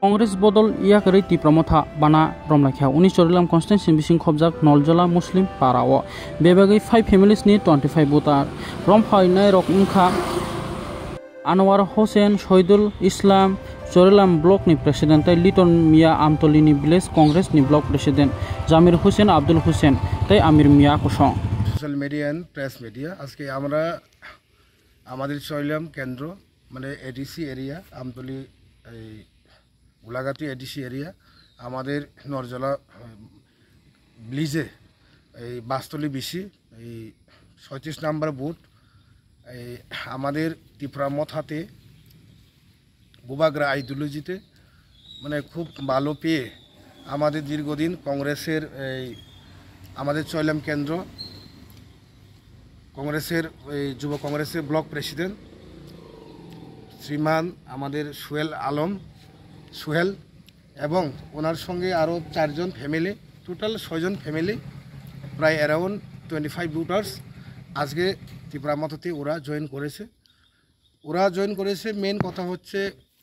Congress bodol yakari tipramotha bana romlakha uni chorilam constituency bising khobjak noljala muslim parao bebagi 5 families ni 25 voter rom phainai rok ungkha Anwar Hossain Shoidul Islam Chorilam block ni president tai Liton Mia Amtoli ni village congress ni block president Jamir Hussain Abdul Hussain tai Amir Mia kosong social media and press media আজকে আমরা আমাদের চরিলাম কেন্দ্র মানে ADC area Amtali এই Golaghati ADC area আমাদের নরজলা ব্লিজে এই বাস্তলি BC এই ৩৬ নম্বর booth এই আমাদের ত্রিপুরা মথাতে বুবাগ্রা আইডিওলজিতে মানে খুব ভালো পেয়ে আমাদের দীর্ঘদিন কংগ্রেসের এই আমাদের চরিলাম কেন্দ্র কংগ্রেসের এই যুব কংগ্রেসের ব্লক প্রেসিডেন্ট শ্রীমান আমাদের সোহেল আলম সোহেল এবং ওনার সঙ্গে আরও 4 জন ফ্যামিলি টোটাল 6 জন ফ্যামিলি প্রায় অ্যারাউন্ড 25 ভোটার্স আজকে ত্রিপুরা মথাতে ওরা জয়েন করেছে মেন কথা হচ্ছে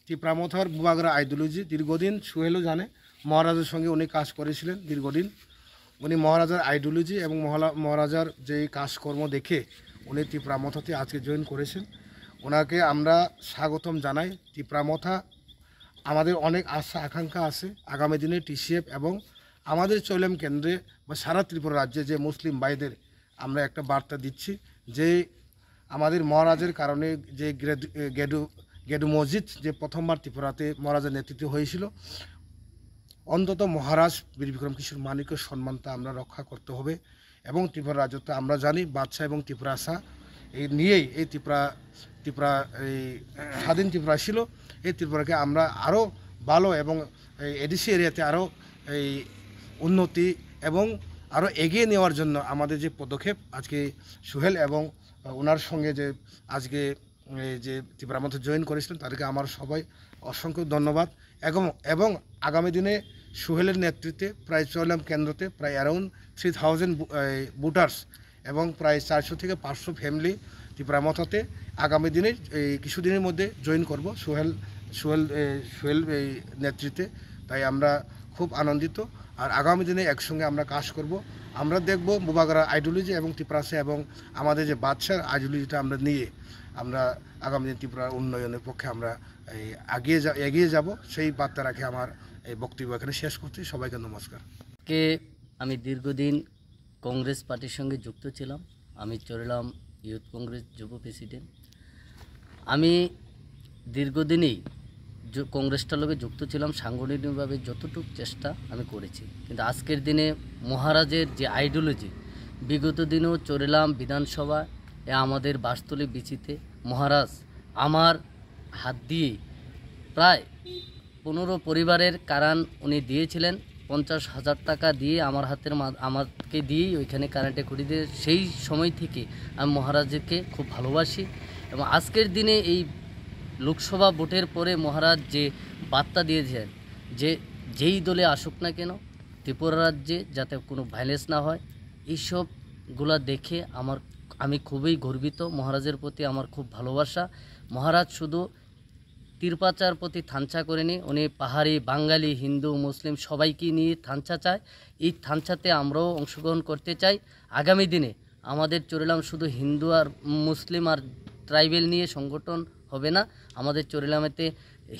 ত্রিপুরা মথার বুবাগ্রা আইডিওলজি দীর্ঘদিন সোহেলও জানে মহারাজের সঙ্গে উনি কাজ করেছিলেন দীর্ঘদিন উনি মহারাজার আইডিওলজি এবং মহারাজার যে কাজকর্ম দেখে উনি ত্রিপুরা মথাতে আজকে জয়েন করেছেন ওনাকে আমরা স্বাগতম জানাই ত্রিপুরা মথা আমাদের অনেক আশা আকাঙ্ক্ষা আছে আগামী দিনে টিসিএফ এবং আমাদের চরিলাম কেন্দ্রে বা সারা ত্রিপুরা রাজ্যে যে মুসলিম ভাইদের আমরা একটা বার্তা দিচ্ছি যে আমাদের মহারাজের কারণে যে গেডু মসজিদ যে প্রথমবার ত্রিপুরাতে মহারাজার নেতৃত্বে হয়েছিল অন্তত মহারাজ বীর বিক্রম কিশোর মানিকের সম্মানটা আমরা রক্ষা করতে হবে এবং ত্রিপুরা রাজ্যতে আমরা জানি বাদশাহ এবং ত্রিপুরা শাহ এই নিয়েই এই ত্রিপুরা এই স্বাধীন ত্রিপুরা ছিল এই ত্রিপুরাকে আমরা আরও ভালো এবং এই এডিসি এরিয়াতে আরও এই উন্নতি এবং আরও এগিয়ে নেওয়ার জন্য আমাদের যে পদক্ষেপ আজকে সোহেল এবং ওনার সঙ্গে যে আজকে যে ত্রিপুরা মধ্যে জয়েন করেছিলেন তাদেরকে আমার সবাই অসংখ্য ধন্যবাদ এবং আগামী দিনে সোহেলের নেতৃত্বে প্রায় চরিলাম কেন্দ্রতে প্রায় অ্যারাউন্ড 3000 ভোটার্স এবং প্রায় 400 থেকে 500 ফ্যামিলি ত্রিপুরা মথাতে আগামী দিনে এই কিছুদিনের মধ্যে জয়েন করব সোহেল এই নেতৃত্বে তাই আমরা খুব আনন্দিত আর আগামী দিনে একসঙ্গে আমরা কাজ করব আমরা দেখব বুবাগ্রা আইডিওলজি এবং ত্রিপুরাসে এবং আমাদের যে বাদশার আইডিওলজিটা আমরা নিয়ে আমরা আগামী দিন ত্রিপুরার উন্নয়নের পক্ষে আমরা এগিয়ে যাব সেই বার্তা রাখে আমার এই বক্তব্য এখানে শেষ করছি সবাইকে নমস্কার আমি দীর্ঘদিন কংগ্রেস পার্টির সঙ্গে যুক্ত ছিলাম আমি চরিলাম ইউথ কংগ্রেস যুব প্রেসিডেন্ট আমি দীর্ঘদিনই কংগ্রেসটার লগে যুক্ত ছিলাম সাংগঠনিকভাবে যতটুকু চেষ্টা আমি করেছি কিন্তু আজকের দিনে মহারাজের যে আইডিওলজি বিগত দিনেও চরিলাম বিধানসভা আমাদের বাসতলী বিচিতে মহারাজ আমার হাত দিয়ে প্রায় 15 পরিবারের কারণ উনি দিয়েছিলেন 50,000 টাকা দিয়ে আমাকে দিয়েই ওইখানে কারেন্টে খুঁড়ি দিয়ে সেই সময় থেকে আমি মহারাজকে খুব ভালোবাসি এবং আজকের দিনে এই লোকসভা ভোটের পরে মহারাজ যে বার্তা দিয়েছেন যে যেই দলে আসুক না কেন ত্রিপুরা রাজ্যে যাতে কোনো ভায়োলেন্স না হয় এইসবগুলা দেখে আমি খুবই গর্বিত মহারাজের প্রতি আমার খুব ভালোবাসা মহারাজ শুধু তীরপাচার প্রতি থানচা করেনি উনি পাহাড়ি বাঙালি হিন্দু মুসলিম সবাইকে নিয়ে থানচা চায় এই থানচাতে আমরাও অংশগ্রহণ করতে চাই আগামী দিনে আমাদের চরিলাম শুধু হিন্দু আর মুসলিম আর ট্রাইবেল নিয়ে সংগঠন হবে না আমাদের চরিলামেতে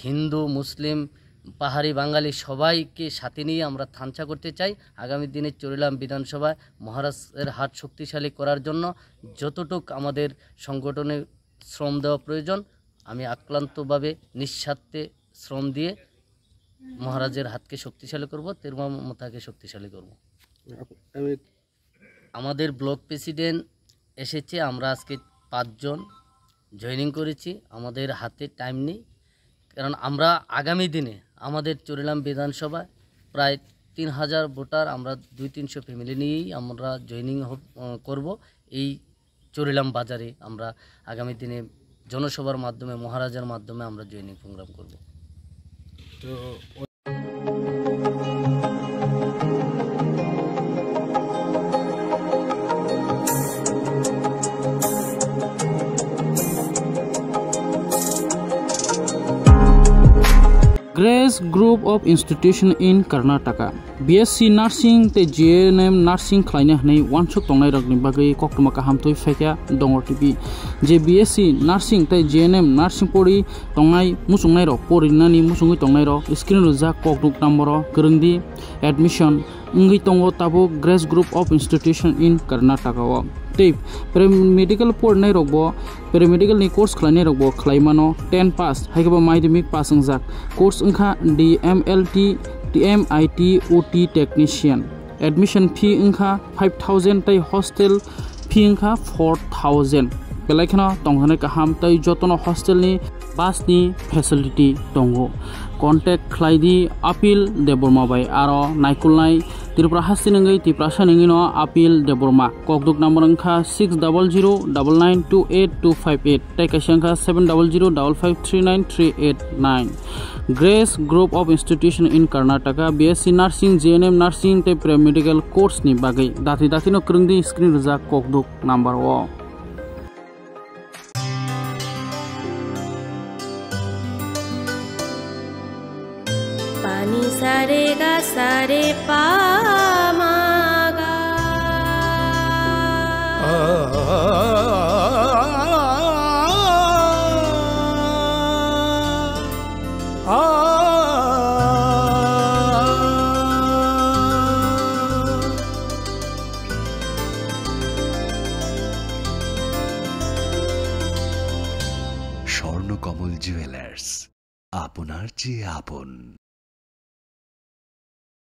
হিন্দু মুসলিম পাহাড়ি বাঙালি সবাইকে সাথে নিয়ে আমরা থানচা করতে চাই আগামী দিনে চরিলাম বিধানসভায় মহারাজের হাত শক্তিশালী করার জন্য যতটুক আমাদের সংগঠনে শ্রম দেওয়া প্রয়োজন আমি আক্রান্তভাবে নিঃস্বার্থে শ্রম দিয়ে মহারাজের হাতকে শক্তিশালী করব ত্রিপুরা মথাকে শক্তিশালী করব আমাদের ব্লক প্রেসিডেন্ট এসেছে আমরা আজকে 5 জন জয়েনিং করেছি আমাদের হাতে টাইম নেই কারণ আমরা আগামী দিনে আমাদের চরিলাম বিধানসভায় প্রায় 3000 ভোটার আমরা 200-300 ফ্যামিলি নিয়েই আমরা জয়েনিং করব এই চরিলাম বাজারে আমরা আগামী দিনে জনসভার মাধ্যমে মহারাজের মাধ্যমে আমরা জয়েনিং প্রোগ্রাম করব তো Grace Group of Institution in Karnataka. BSc Nursing te GNM Nursing khlaina hnei wansuk tongnai rokni bagai koktuma kaham toi fekya dongor TV. Je BSc Nursing te GNM Nursing pori tongnai musungnai rok porinani musungui tongnai rok screen rujak kokduk number kerengdi admission ngi tongo tabo Grace Group of Institution in Karnataka wa. Tip paramedical port nai rokbo paramedical ni course khlainai rokbo khlaimano 10 pass haikaba madhyamik pass ungjak course ungkha DMLT TMIT OT technician admission fee ungkha 5000 tai hostel fee ungkha 4000 belaikana tonghane kaham tai jotono hostel ni bus ni facility tongo contact khlaidi apil deborma bai aro naikulnai Tripura Hasinangai Tiprasa Ningino Apil Deborma Kokduk number Anka 600992828 Taikashanka 70055393889 Grace Group of Institution in Karnataka BSc Nursing GNM Nursing te Paramedical course ni bagai dati no kerengdi screen ruja Kokduk number wo Pani sare ga sare pa ma ga Swarnakamal jewellers আপনার চেয়ে আপন।